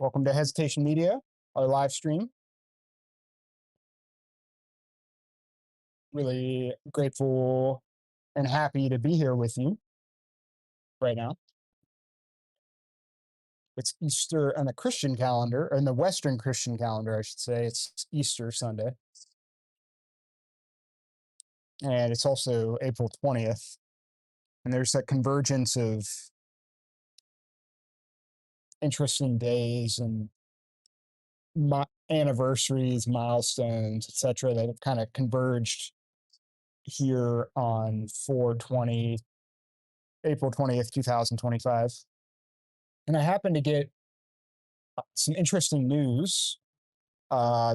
Welcome to Hesitation Media, our live stream. Really grateful and happy to be here with you right now. It's Easter on the Christian calendar, or in the Western Christian calendar, I should say. It's Easter Sunday. And it's also April 20th. And there's that convergence of interesting days and anniversaries, milestones, etc., that have kind of converged here on April 20th, 2025. And I happened to get some interesting news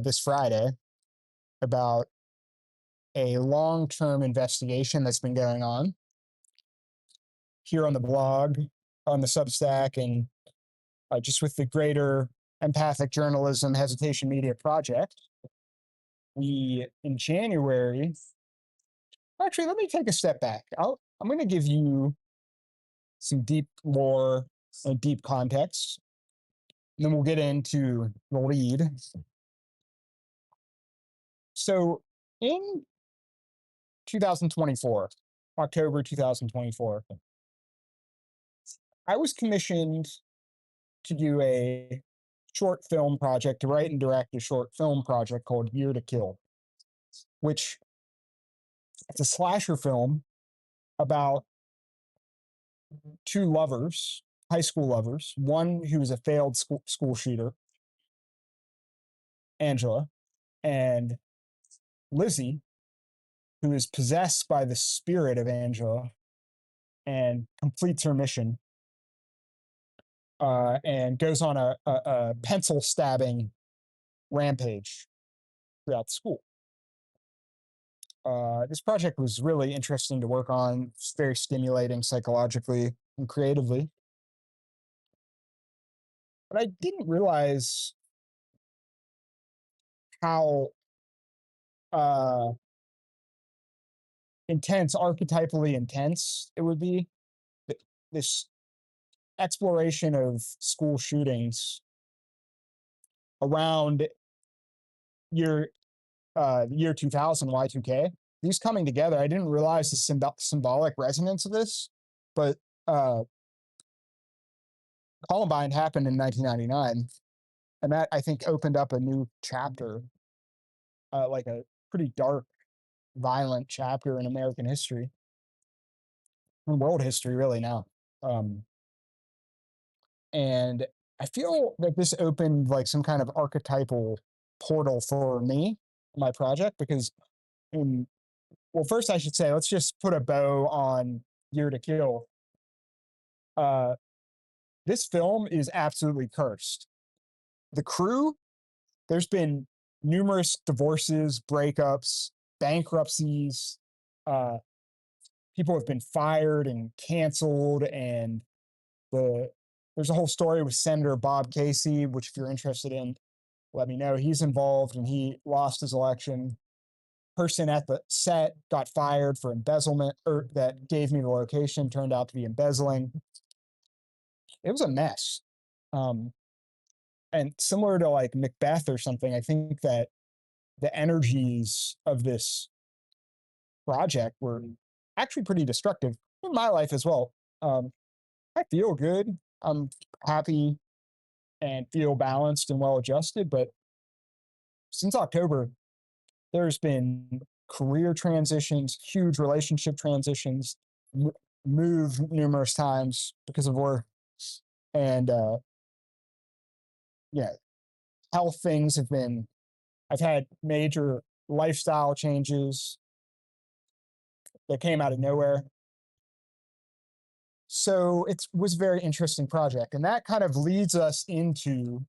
this Friday about a long-term investigation that's been going on here on the blog, on the Substack, and just with the greater Empathic Journalism Hesitation Media project. We, in January, actually, let me take a step back. I'm going to give you some deep lore and deep context, and then we'll get into the lead. So in 2024, October 2024, I was commissioned to do a short film project, to write and direct a short film project called Year to Kill, which it's a slasher film about two lovers, high school lovers, one who was a failed school shooter, Angela, and Lizzie, who is possessed by the spirit of Angela and completes her mission and goes on a pencil stabbing rampage throughout the school. This project was really interesting to work on. It's very stimulating psychologically and creatively. But I didn't realize how intense, archetypally intense it would be. This exploration of school shootings around year 2000, Y2K, these coming together. I didn't realize the symbolic resonance of this, but Columbine happened in 1999, and that, I think, opened up a new chapter, like a pretty dark, violent chapter in American history, in world history, really, now. And I feel that this opened like some kind of archetypal portal for me, my project, because well, first I should say, let's just put a bow on Year to Kill. This film is absolutely cursed. The crew, there's been numerous divorces, breakups, bankruptcies. People have been fired and canceled, and there's a whole story with Senator Bob Casey, which if you're interested in, let me know. He's involved, and he lost his election. Person at the set got fired for embezzlement, or that gave me the location, turned out to be embezzling. It was a mess. And similar to like Macbeth or something, I think that the energies of this project were actually pretty destructive in my life as well. I feel good. I'm happy and feel balanced and well adjusted, but since October, there's been career transitions, huge relationship transitions, moved numerous times because of work, and health things have been. I've had major lifestyle changes that came out of nowhere. So it was a very interesting project, and that kind of leads us into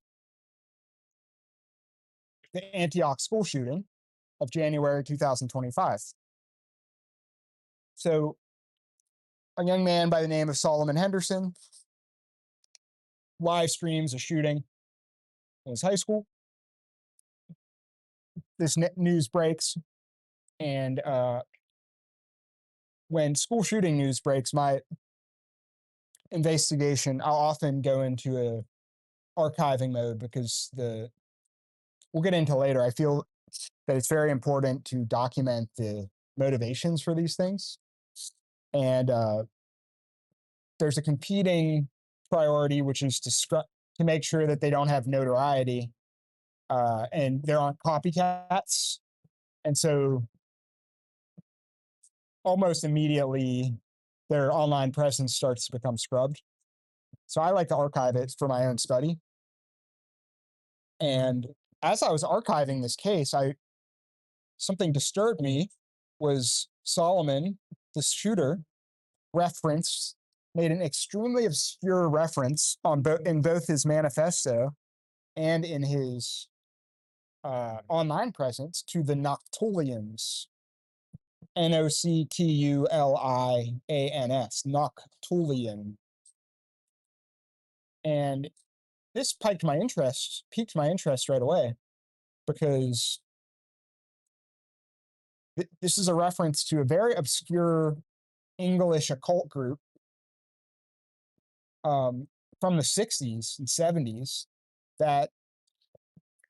the Antioch school shooting of January 2025. So a young man by the name of Solomon Henderson live streams a shooting in his high school. This news breaks, and when school shooting news breaks, my investigation, I'll often go into archiving mode because we'll get into later. I feel that it's very important to document the motivations for these things. And there's a competing priority, which is to make sure that they don't have notoriety and there aren't copycats. And so almost immediately their online presence starts to become scrubbed. So I like to archive it for my own study. And as I was archiving this case, something disturbed me. Was Solomon, the shooter, made an extremely obscure reference in both his manifesto and in his online presence to the Noctulians, Noctulians, Noctulian. And this piqued my interest right away, because this is a reference to a very obscure English occult group from the 60s and 70s that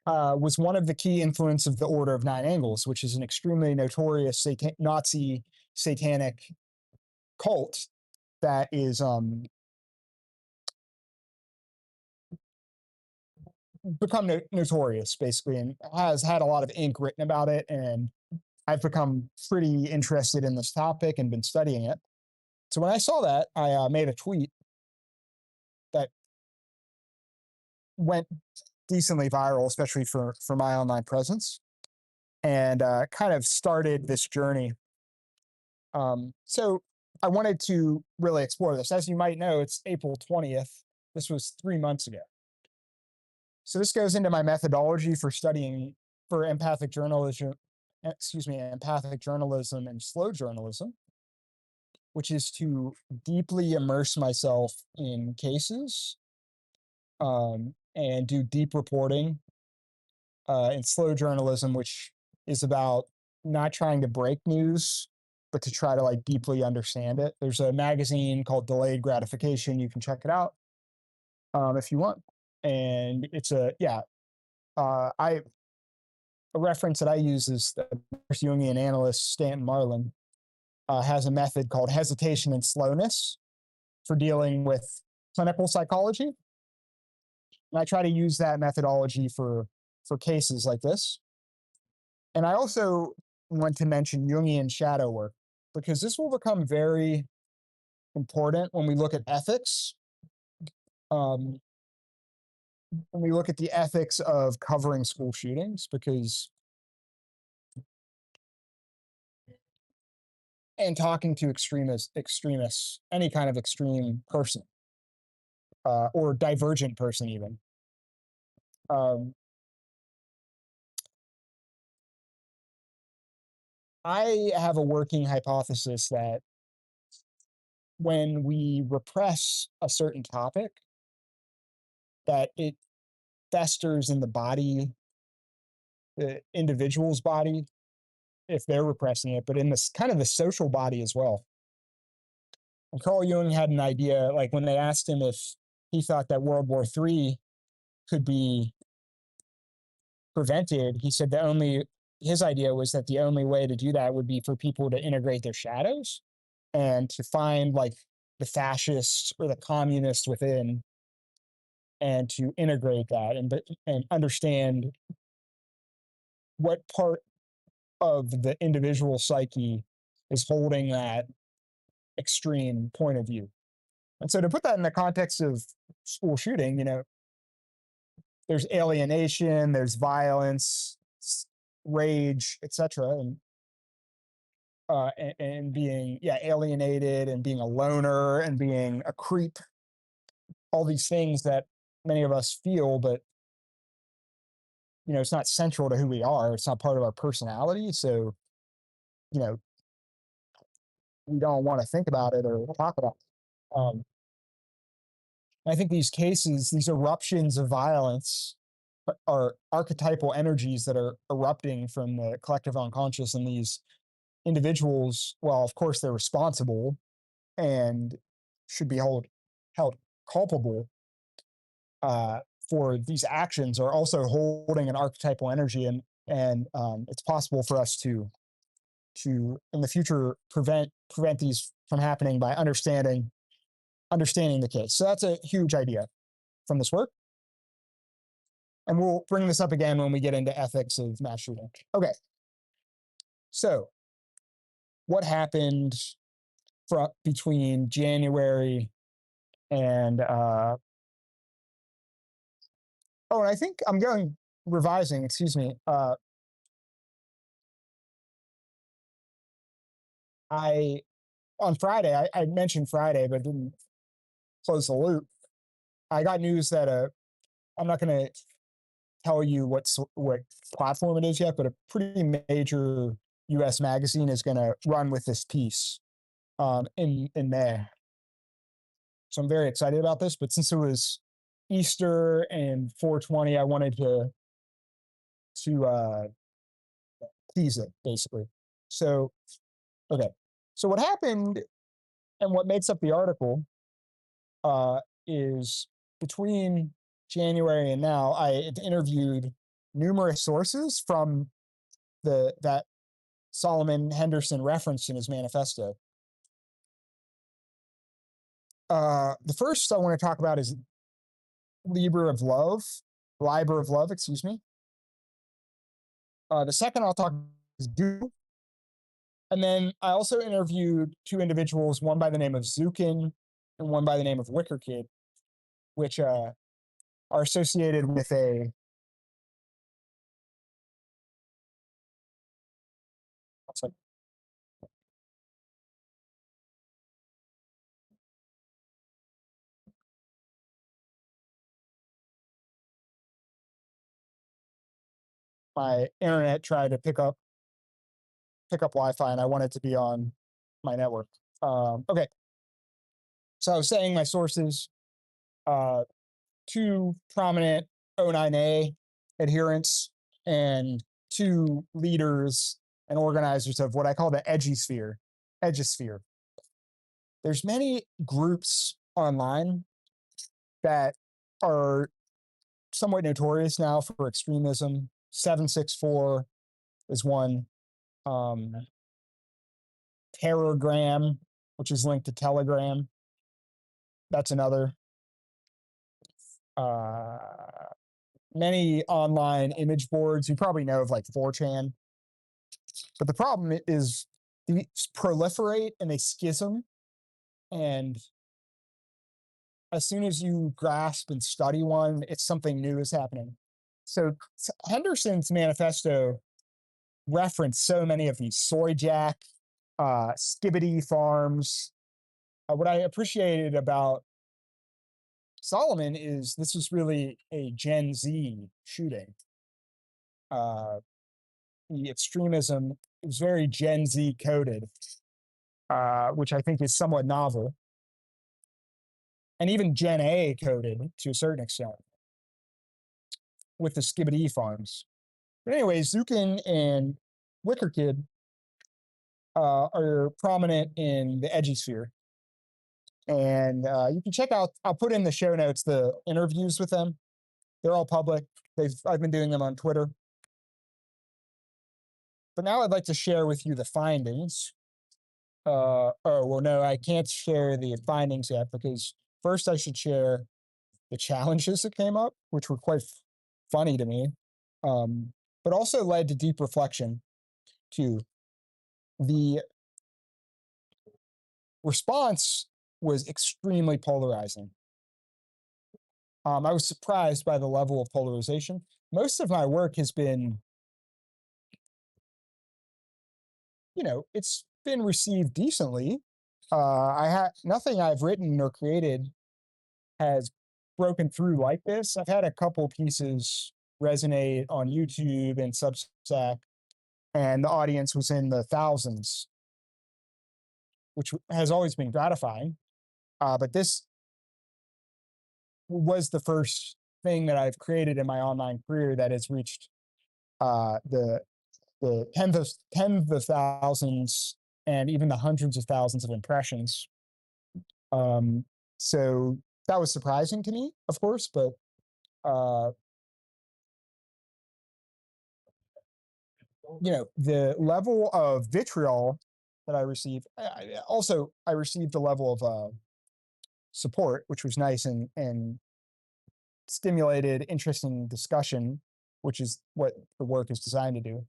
was one of the key influence of the Order of Nine Angles, which is an extremely notorious Nazi satanic cult that is become notorious, basically, and has had a lot of ink written about it. And I've become pretty interested in this topic and been studying it. So when I saw that, I made a tweet that went decently viral, especially for my online presence, and kind of started this journey. So I wanted to really explore this. As you might know, it's April 20th. This was 3 months ago. So this goes into my methodology for studying for empathic journalism and slow journalism, which is to deeply immerse myself in cases and do deep reporting in slow journalism, which is about not trying to break news, but to try to like deeply understand it. There's a magazine called Delayed Gratification. You can check it out if you want. And it's a reference that I use is the Jungian analyst Stanton Marlin has a method called hesitation and slowness for dealing with clinical psychology. And I try to use that methodology for cases like this. And I also want to mention Jungian shadow work, because this will become very important when we look at ethics. When we look at the ethics of covering school shootings, and talking to extremists, any kind of extreme person, or divergent person even. I have a working hypothesis that when we repress a certain topic, that it festers in the body, the individual's body, if they're repressing it, but in this kind of the social body as well. And Carl Jung had an idea, like when they asked him if he thought that World War III could be prevented, he said his idea was that the only way to do that would be for people to integrate their shadows and to find like the fascists or the communists within, and to integrate that and understand what part of the individual psyche is holding that extreme point of view. And so to put that in the context of school shooting, there's alienation, there's violence, rage, etc., and being alienated and being a loner and being a creep, all these things that many of us feel, but it's not central to who we are. It's not part of our personality. So, we don't want to think about it or talk about it. I think these cases, these eruptions of violence are archetypal energies that are erupting from the collective unconscious, and these individuals, well, of course, they're responsible and should be held culpable for these actions are also holding an archetypal energy, and it's possible for us to in the future prevent these from happening by understanding the case. So that's a huge idea from this work. And we'll bring this up again when we get into ethics of mass shooting. Okay. So what happened between January and and I think I'm revising, excuse me. On Friday, I mentioned Friday, but didn't close the loop. I got news that I'm not going to tell you what platform it is yet, but a pretty major U.S. magazine is going to run with this piece in May. So I'm very excited about this. But since it was Easter and 420, I wanted to tease it, basically. So, okay. So what happened and what makes up the article is between January and now, I interviewed numerous sources from that Solomon Henderson referenced in his manifesto. The first I want to talk about is Liber of Love, excuse me. The second I'll talk is Do. And then I also interviewed two individuals, one by the name of Zukin and one by the name of Wicker Kid, which are associated with my internet tried to pick up Wi-Fi, and I want it to be on my network. Okay. So I was saying my sources, two prominent O9A adherents and two leaders and organizers of what I call the Edgisphere. There's many groups online that are somewhat notorious now for extremism. 764 is one. Terrorgram, which is linked to Telegram, that's another. Many online image boards, you probably know of, like 4chan. But the problem is these proliferate and they schism. And as soon as you grasp and study one, it's something new is happening. So Henderson's manifesto referenced so many of these: Soyjack, Skibbity Farms. What I appreciated about Solomon is this was really a Gen Z shooting. The extremism is very Gen Z coded, which I think is somewhat novel, and even Gen A coded to a certain extent with the Skibbity Farms. But anyway, Zukin and Wicker Kid are prominent in the Edgisphere. And you can check out, I'll put in the show notes, the interviews with them. They're all public. I've been doing them on Twitter. But now I'd like to share with you the findings. Oh, well, no, I can't share the findings yet, because first I should share the challenges that came up, which were quite funny to me, but also led to deep reflection too. The response was extremely polarizing. I was surprised by the level of polarization. Most of my work has been, it's been received decently. Nothing I've written or created has broken through like this. I've had a couple pieces resonate on YouTube and Substack, and the audience was in the thousands, which has always been gratifying. But this was the first thing that I've created in my online career that has reached the tens of thousands and even the hundreds of thousands of impressions. So that was surprising to me, of course, but uh, the level of vitriol that I received. I received a level of support, which was nice and stimulated interesting discussion, which is what the work is designed to do.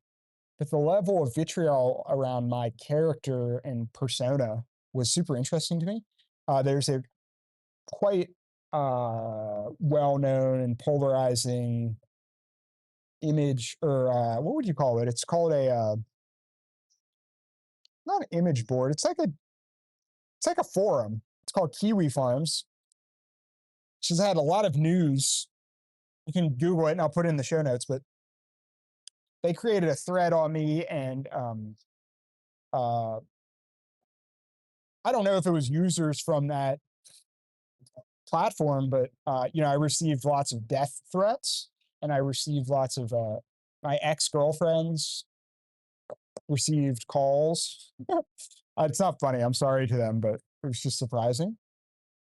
But the level of vitriol around my character and persona was super interesting to me. There's a quite well-known and polarizing image, or what would you call it? It's called a not an image board. It's like a forum. It's called Kiwi Farms. She's had a lot of news. You can Google it, and I'll put it in the show notes. But they created a thread on me, and uh, I don't know if it was users from that platform, but I received lots of death threats, and I received lots of my ex-girlfriends received calls. It's not funny. I'm sorry to them, but it was just surprising.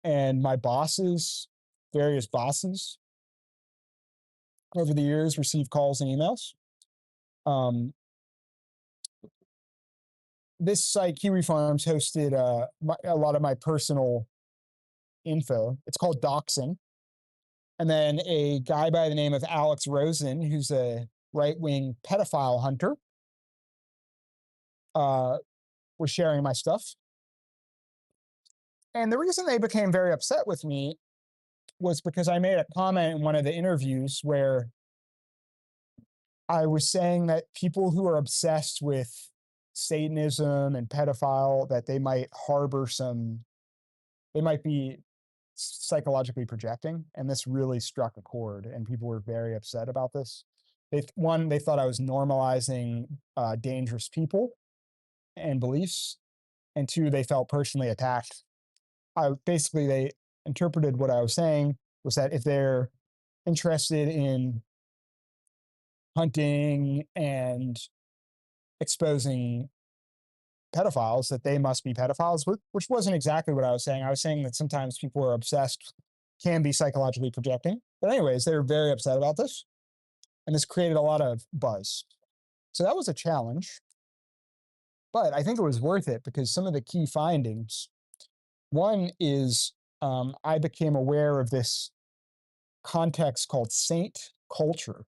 And my bosses, various bosses, over the years received calls and emails. This site, Kiwi Farms, hosted a lot of my personal info. It's called doxing. And then a guy by the name of Alex Rosen, who's a right-wing pedophile hunter, was sharing my stuff. And the reason they became very upset with me was because I made a comment in one of the interviews where I was saying that people who are obsessed with Satanism and pedophile, that they might be psychologically projecting. And this really struck a chord, and people were very upset about this. They thought I was normalizing dangerous people and beliefs, and two, they felt personally attacked. Basically, they interpreted what I was saying was that if they're interested in hunting and exposing pedophiles, that they must be pedophiles, which wasn't exactly what I was saying. I was saying that sometimes people who are obsessed can be psychologically projecting. But anyways, they were very upset about this, and this created a lot of buzz. So that was a challenge, but I think it was worth it because some of the key findings, one is I became aware of this context called saint culture.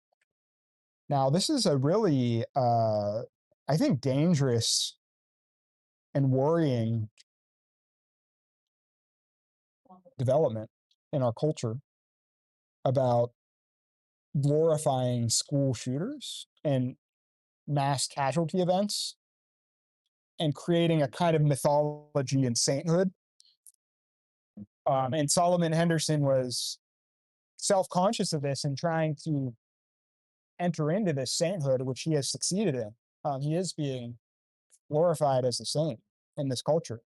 Now, this is a really, I think, dangerous and worrying development in our culture about glorifying school shooters and mass casualty events and creating a kind of mythology and sainthood. And Solomon Henderson was self-conscious of this and trying to enter into this sainthood, which he has succeeded in. He is being glorified as a saint in this culture,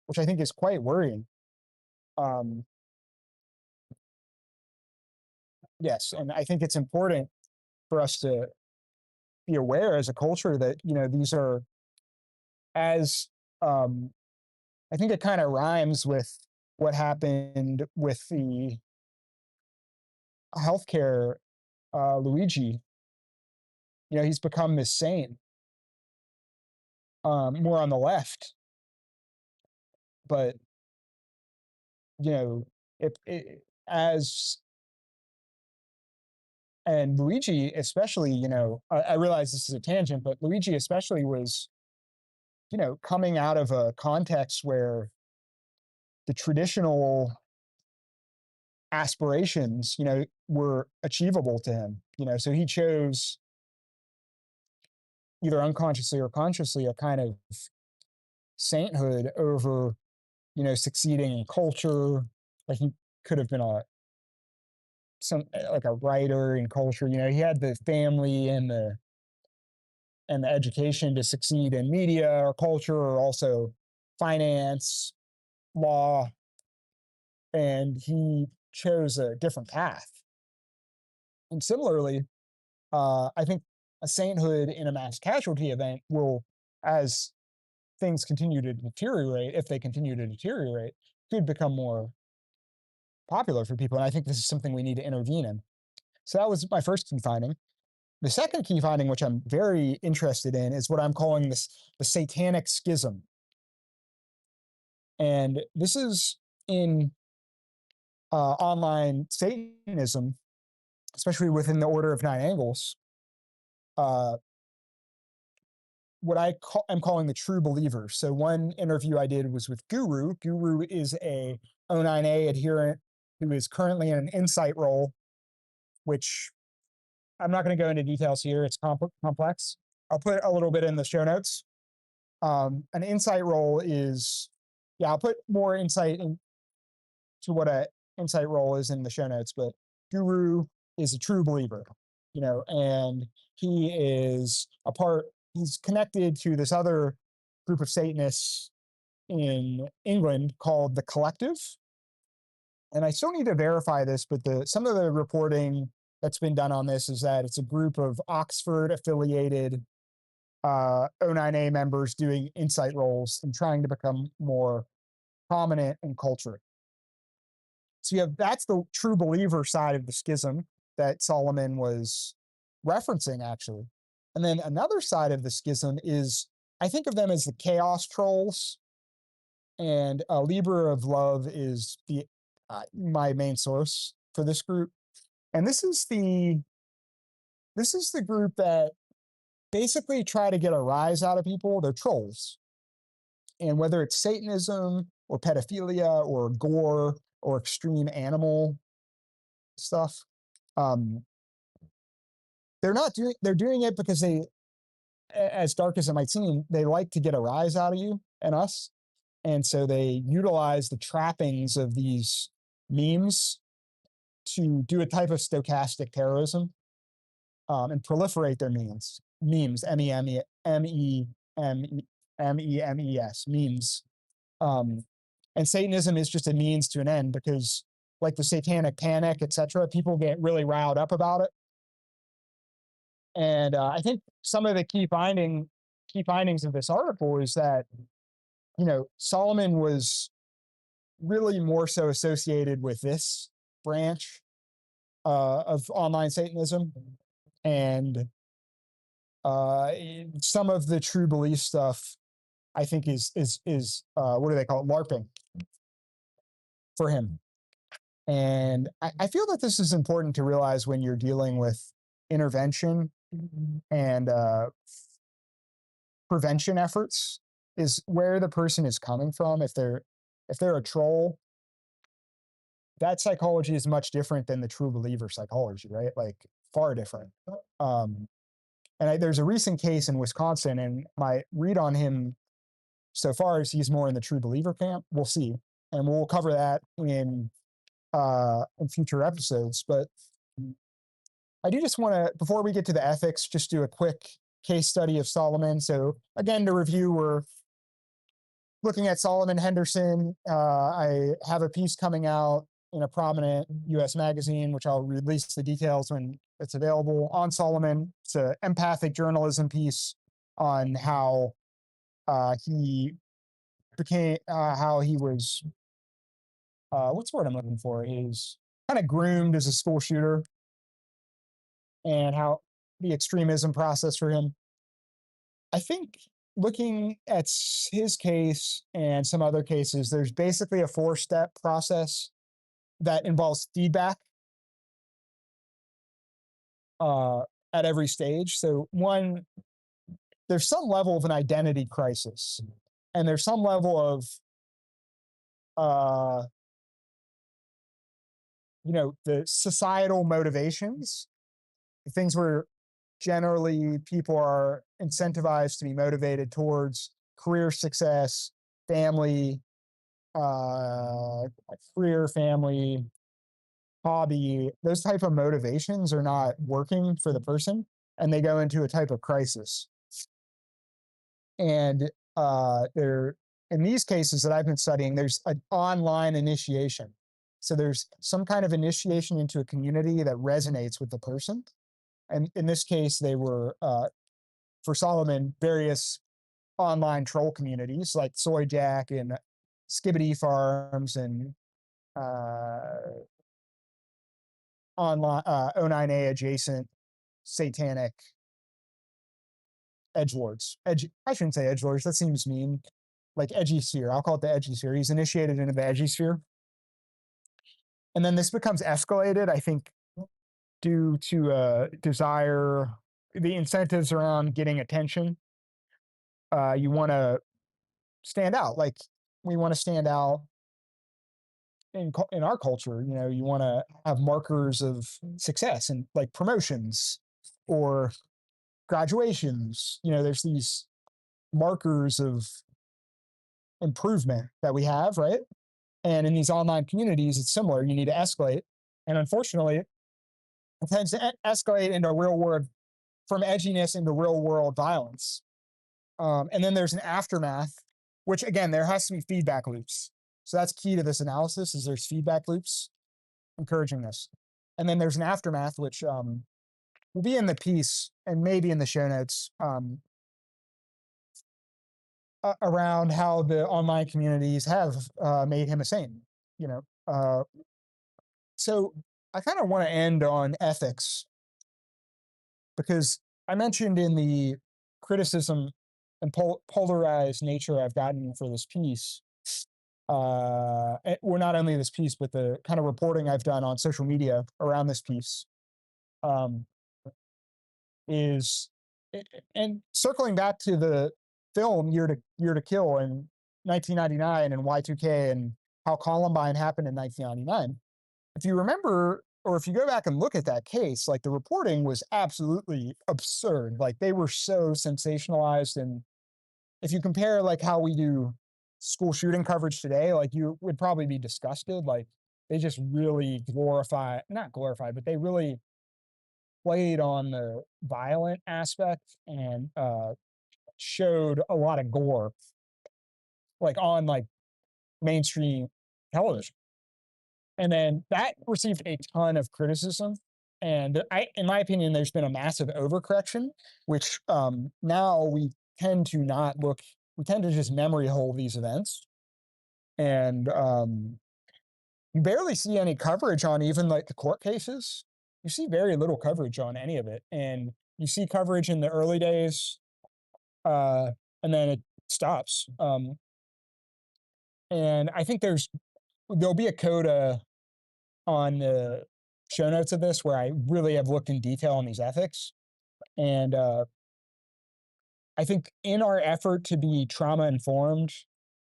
which I think is quite worrying. Yes, and I think it's important for us to be aware as a culture that these are, as I think it kind of rhymes with what happened with the healthcare Luigi. He's become this saint, more on the left, but if it, as and Luigi especially, I realize this is a tangent, but Luigi especially was, coming out of a context where the traditional aspirations, were achievable to him, so he chose either unconsciously or consciously a kind of sainthood over, succeeding in culture. Like he could have been like a writer in culture. He had the family and the education to succeed in media or culture, or also finance, law, and he chose a different path. And similarly, I think a sainthood in a mass casualty event will, as things continue to deteriorate, if they continue to deteriorate, could become more popular for people. And I think this is something we need to intervene in. So that was my first key finding. The second key finding, which I'm very interested in, is what I'm calling the satanic schism. And this is in online Satanism, especially within the Order of Nine Angles, what am calling the true believer. So one interview I did was with Guru. Guru is a O9A adherent who is currently in an insight role, which I'm not going to go into details here. It's complex. I'll put a little bit in the show notes. An insight role is, I'll put more insight into what an insight role is in the show notes, but Guru is a true believer, and he is he's connected to this other group of Satanists in England called the Collective. And I still need to verify this, but some of the reporting that's been done on this is that it's a group of Oxford affiliated O9A members doing insight roles and trying to become more prominent in culture. So that's the true believer side of the schism that Solomon was referencing, actually. And then another side of the schism is, I think of them as the chaos trolls, and Liber of Love is my main source for this group. And this is the group that basically try to get a rise out of people. They're trolls. And whether it's Satanism or pedophilia or gore or extreme animal stuff, they're doing it because they, as dark as it might seem, they like to get a rise out of you and us. And so they utilize the trappings of these memes to do a type of stochastic terrorism, and proliferate their memes, M-E-M-E-S, memes. And Satanism is just a means to an end, because like the satanic panic, etc., people get really riled up about it. And I think some of the key findings of this article is that, Solomon was really more so associated with this branch of online Satanism, and some of the true belief stuff, I think, is what do they call it? LARPing for him. And I feel that this is important to realize when you're dealing with intervention and prevention efforts, is where the person is coming from. If they're a troll, that psychology is much different than the true believer psychology, right? Like far different. And there's a recent case in Wisconsin, and my read on him so far is he's more in the true believer camp. We'll see, and we'll cover that in future episodes. But I do just want to, before we get to the ethics, just do a quick case study of Solomon. So again, to review, we're looking at Solomon Henderson. I have a piece coming out in a prominent U.S. magazine, which I'll release the details when it's available, on Solomon. It's an empathic journalism piece on how he became, how he was, what's the word I'm looking for? He's kind of groomed as a school shooter, and how the extremism process for him. I think looking at his case and some other cases, there's basically a 4-step process that involves feedback at every stage. So one, there's some level of an identity crisis, and there's some level of, the societal motivations, things where generally people are incentivized to be motivated towards career success, family, career, family, hobby. Those type of motivations are not working for the person, and they go into a type of crisis. And in these cases that I've been studying, there's an online initiation. So there's some kind of initiation into a community that resonates with the person. And in this case, they were, for Solomon, various online troll communities like Soy Jack and Skibbity Farms and uh, online O9A adjacent satanic edgelords. I shouldn't say edgelords. That seems mean. Like edgy sphere. I'll call it the edgy sphere. He's initiated into the edgy sphere. And then this becomes escalated, I think, due to desire, the incentives around getting attention. You want to stand out. Like we want to stand out in our culture. You know, you want to have markers of success and like promotions or graduations. You know, there's these markers of improvement that we have, right? And in these online communities, it's similar. You need to escalate. And unfortunately, it tends to escalate into real world, from edginess into real world violence. And then there's an aftermath, which again, there has to be feedback loops. So that's key to this analysis is there's feedback loops encouraging this. And then there's an aftermath, which will be in the piece and maybe in the show notes around how the online communities have made him a saint, you know. So I kind of want to end on ethics because I mentioned in the criticism and polarized nature I've gotten for this piece, well, not only this piece, but the kind of reporting I've done on social media around this piece, is, and circling back to the film Year to Kill in 1999 and Y2K and how Columbine happened in 1999. If you remember, or if you go back and look at that case, like the reporting was absolutely absurd. Like they were so sensationalized. And if you compare like how we do school shooting coverage today, like you would probably be disgusted. Like they just really not glorify, but they really played on the violent aspect and showed a lot of gore, like on like mainstream television. And then that received a ton of criticism. And in my opinion, there's been a massive overcorrection, which now we tend to just memory hole these events. And you barely see any coverage on even like the court cases. You see very little coverage on any of it. And you see coverage in the early days, and then it stops. And I think there'll be a coda on the show notes of this where I really have looked in detail on these ethics. And I think in our effort to be trauma informed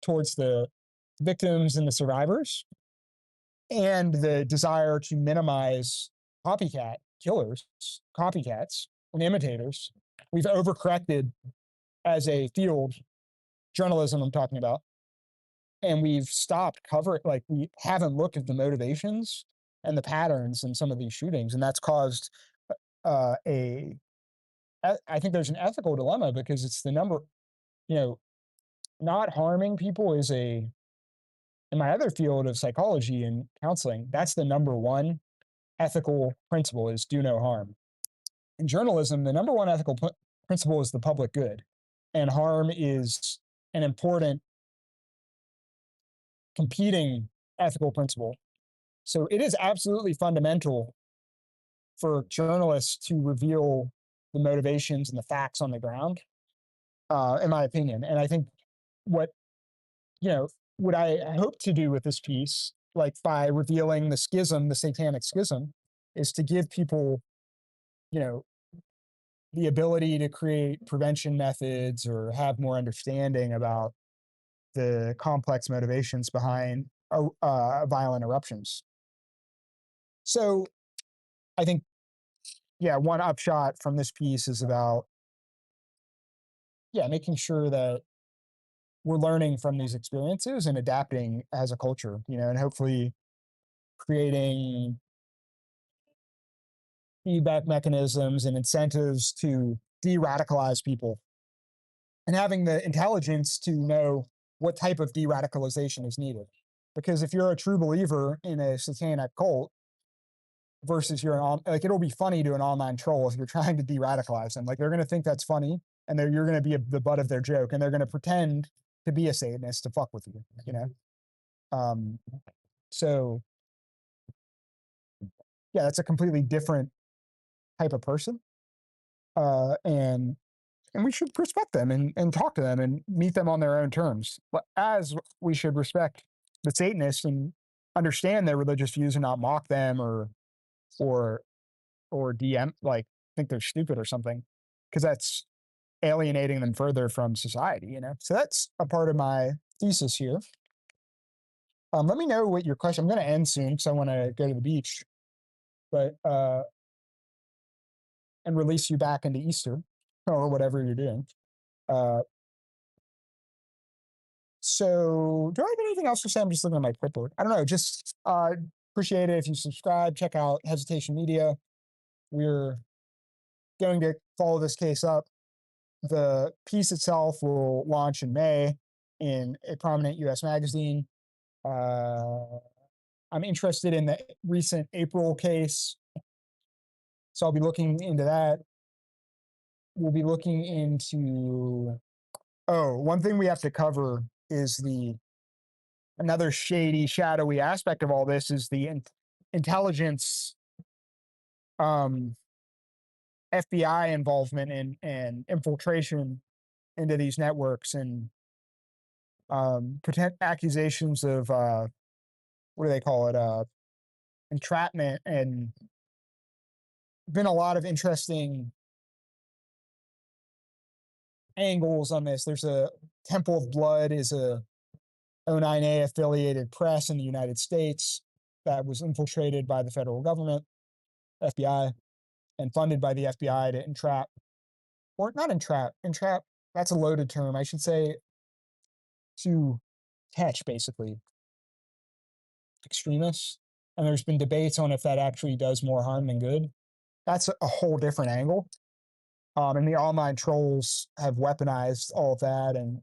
towards the victims and the survivors, and the desire to minimize copycat killers, copycats, and imitators, we've overcorrected as a field, journalism I'm talking about, and we've stopped covering, like we haven't looked at the motivations and the patterns in some of these shootings, and that's caused I think there's an ethical dilemma because it's the number, you know, not harming people is in my other field of psychology and counseling, that's the number one ethical principle is do no harm. In journalism, the number one ethical principle is the public good, and harm is an important competing ethical principle. So it is absolutely fundamental for journalists to reveal the motivations and the facts on the ground, in my opinion. And I think what I hope to do with this piece, like by revealing the schism, the satanic schism, is to give people, the ability to create prevention methods or have more understanding about the complex motivations behind violent eruptions. So I think, one upshot from this piece is about, making sure that we're learning from these experiences and adapting as a culture, and hopefully creating feedback mechanisms and incentives to de-radicalize people and having the intelligence to know what type of de-radicalization is needed. Because if you're a true believer in a satanic cult versus it'll be funny to an online troll if you're trying to de-radicalize them. Like they're going to think that's funny and you're going to be the butt of their joke and they're going to pretend to be a Satanist to fuck with you, So yeah, that's a completely different type of person. And we should respect them and talk to them and meet them on their own terms. As we should respect the Satanists and understand their religious views and not mock them or DM like think they're stupid or something, because that's alienating them further from society. So that's a part of my thesis here. Let me know what your question. I'm going to end soon because I want to go to the beach, but and release you back into Easter or whatever you're doing. So do I have anything else to say? I'm just looking at my clipboard. I don't know. Just appreciate it if you subscribe. Check out Hesitation Media. We're going to follow this case up. The piece itself will launch in May in a prominent U.S. magazine. I'm interested in the recent April case, so I'll be looking into that. We'll be looking into. Oh, one thing we have to cover is another shady, shadowy aspect of all this is the intelligence, FBI involvement and infiltration into these networks and accusations of what do they call it? Entrapment, and been a lot of interesting angles on this. There's a Temple of Blood is a O9A affiliated press in the United States that was infiltrated by the federal government, FBI, and funded by the FBI to entrap, or not entrap, that's a loaded term. I should say to catch basically extremists. And there's been debates on if that actually does more harm than good. That's a whole different angle. And the online trolls have weaponized all of that. And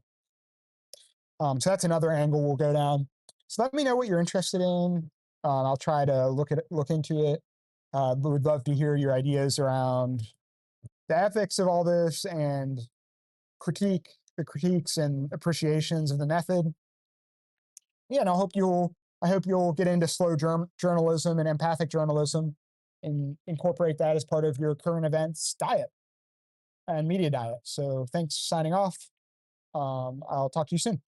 so that's another angle we'll go down. So let me know what you're interested in. I'll try to look into it. Would love to hear your ideas around the ethics of all this and the critiques and appreciations of the method. Yeah, and I hope you'll get into slow journalism and empathic journalism and incorporate that as part of your current events diet and media diet. So thanks for signing off. I'll talk to you soon.